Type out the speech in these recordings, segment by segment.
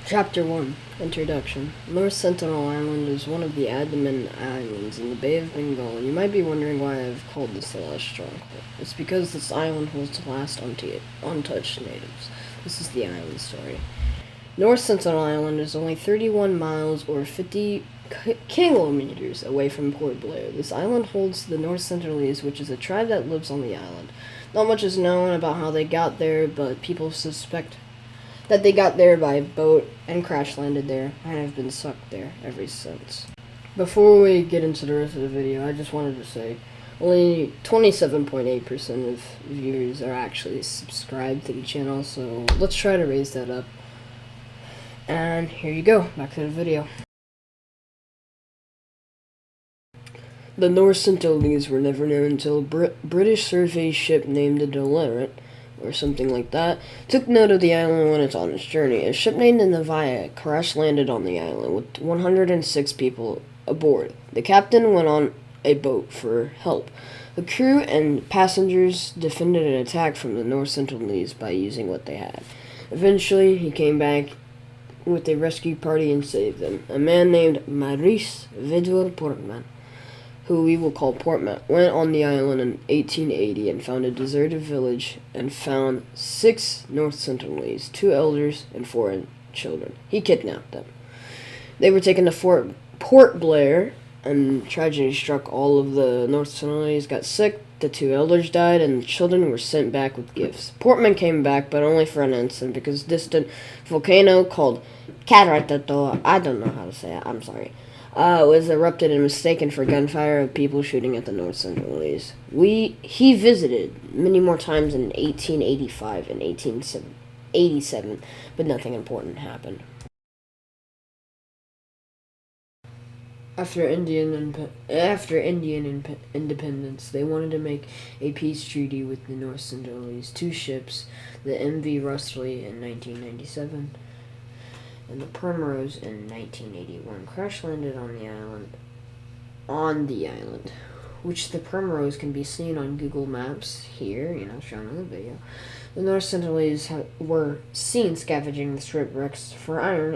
Chapter 1 Introduction. North Sentinel Island is one of the Andaman Islands in the Bay of Bengal. You might be wondering why I've called this the Last Stronghold. It's because this island holds the last untouched natives. This is the island story. North Sentinel Island is only 31 miles or 50 kilometers away from Port Blair. This island holds the North Sentinelese, which is a tribe that lives on the island. Not much is known about how they got there, but people suspect that they got there by boat and crash landed there and have been sucked there ever since. Before we get into the rest of the video, I just wanted to say only 27.8% of viewers are actually subscribed to the channel, so let's try to raise that up. And here you go, back to the video. The North Sentinelese were never known until a British survey ship named the Deliverant, or something like that, took note of the island when it's on its journey. A ship named the Navia crash-landed on the island with 106 people aboard. The captain went on a boat for help. The crew and passengers defended an attack from the North Sentinelese by using what they had. Eventually, he came back with a rescue party and saved them. A man named Maurice Vidal Portman, who we will call Portman, went on the island in 1880 and found a deserted village and found 6 North Sentinelese, 2 elders and 4 children. He kidnapped them. They were taken to Port Blair, and tragedy struck. All of the North Sentinelese got sick, the 2 elders died, and the children were sent back with gifts. Portman came back, but only for an instant, because a distant volcano called Cataratato, I don't know how to say it, I'm sorry, was erupted and mistaken for gunfire of people shooting at the North Sentinelese. He visited many more times in 1885 and 1887, but nothing important happened. After Indian independence, they wanted to make a peace treaty with the North Sentinelese. 2 ships, the MV Rustley in 1997 and the Primrose in 1981, crash-landed on the island, which the Primrose can be seen on Google Maps here, shown in the video. The North Sentinelese were seen scavenging the shipwrecks for iron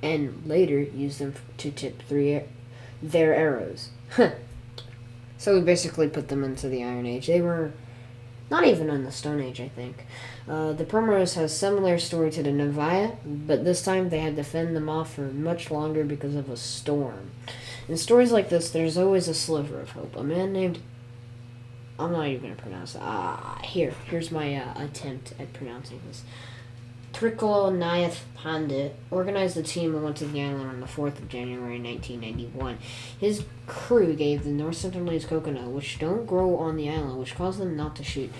and later used them to tip their arrows. So we basically put them into the Iron Age. They were not even in the Stone Age, I think. The Primrose has similar story to the Navia, but this time they had to fend them off for much longer because of a storm. In stories like this, there's always a sliver of hope. A man named... I'm not even going to pronounce it. Here's my attempt at pronouncing this. Trikolo Nayath Pandit organized a team and went to the island on the 4th of January 1991. His crew gave the North Sentinelese coconut, which don't grow on the island, which caused them not to shoot.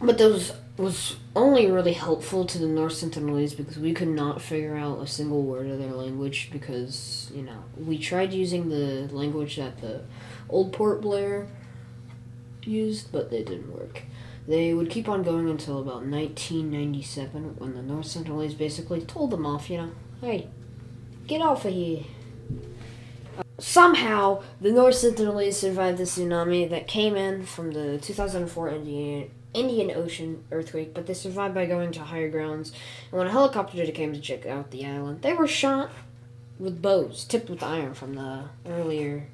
But those was only really helpful to the North Sentinelese because we could not figure out a single word of their language because, we tried using the language that the old Port Blair used, but it didn't work. They would keep on going until about 1997 when the North Sentinelese basically told them off, hey, get off of here. Somehow, the North Sentinelese survived the tsunami that came in from the 2004 Indian Ocean earthquake, but they survived by going to higher grounds. And when a helicopter came to check out the island, they were shot with bows tipped with iron from earlier,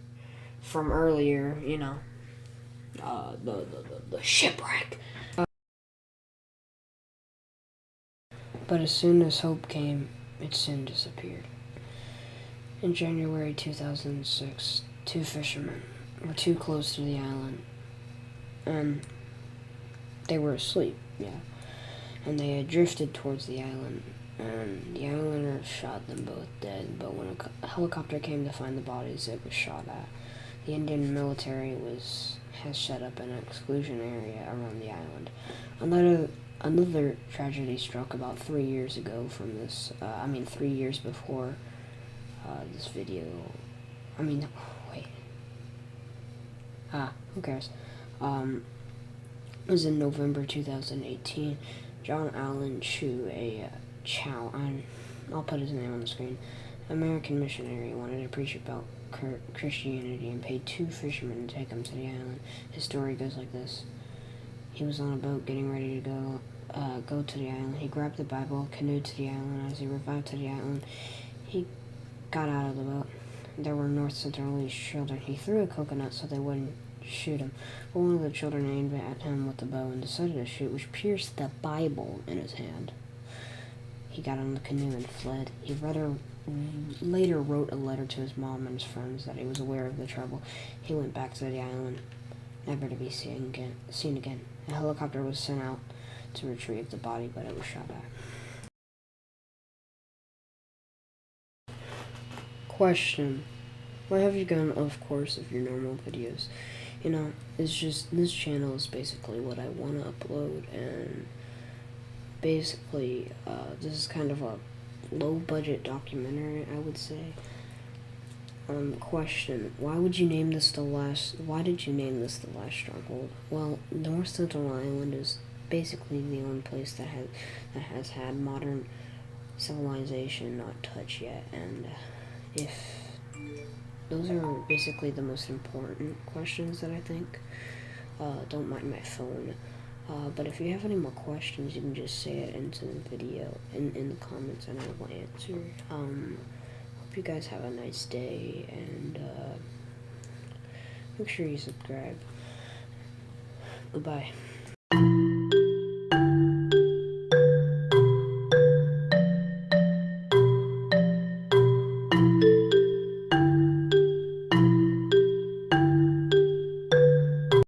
the shipwreck. But as soon as hope came, it soon disappeared. In January 2006, 2 fishermen were too close to the island, and they were asleep, and they had drifted towards the island, and the islanders shot them both dead, but when a helicopter came to find the bodies, it was shot at. The Indian military has set up an exclusion area around the island. Another tragedy struck about 3 years ago from this, 3 years before this video. Who cares? It was in November 2018. John Allen Chow, I'll put his name on the screen, American missionary, wanted to preach about Christianity and paid 2 fishermen to take him to the island. His story goes like this. He was on a boat getting ready to go go to the island. He grabbed the Bible, canoed to the island. As he revived to the island, he got out of the boat. There were North Centralese children. He threw a coconut so they wouldn't shoot him. But one of the children aimed at him with the bow and decided to shoot, which pierced the Bible in his hand. He got on the canoe and fled. He later wrote a letter to his mom and his friends that he was aware of the trouble. He went back to the island, never to be seen again. A helicopter was sent out to retrieve the body, but it was shot back. Question. Why have you gone off course of your normal videos? It's just, this channel is basically what I want to upload, and basically, this is kind of a low-budget documentary, I would say. Question. Why did you name this the Last Stronghold? Well, North Central Island is basically the only place that has had modern civilization not touched yet, and if those are basically the most important questions that I think. Don't mind my phone. But if you have any more questions, you can just say it into the video in the comments, and I will answer. Hope you guys have a nice day, and make sure you subscribe. Goodbye.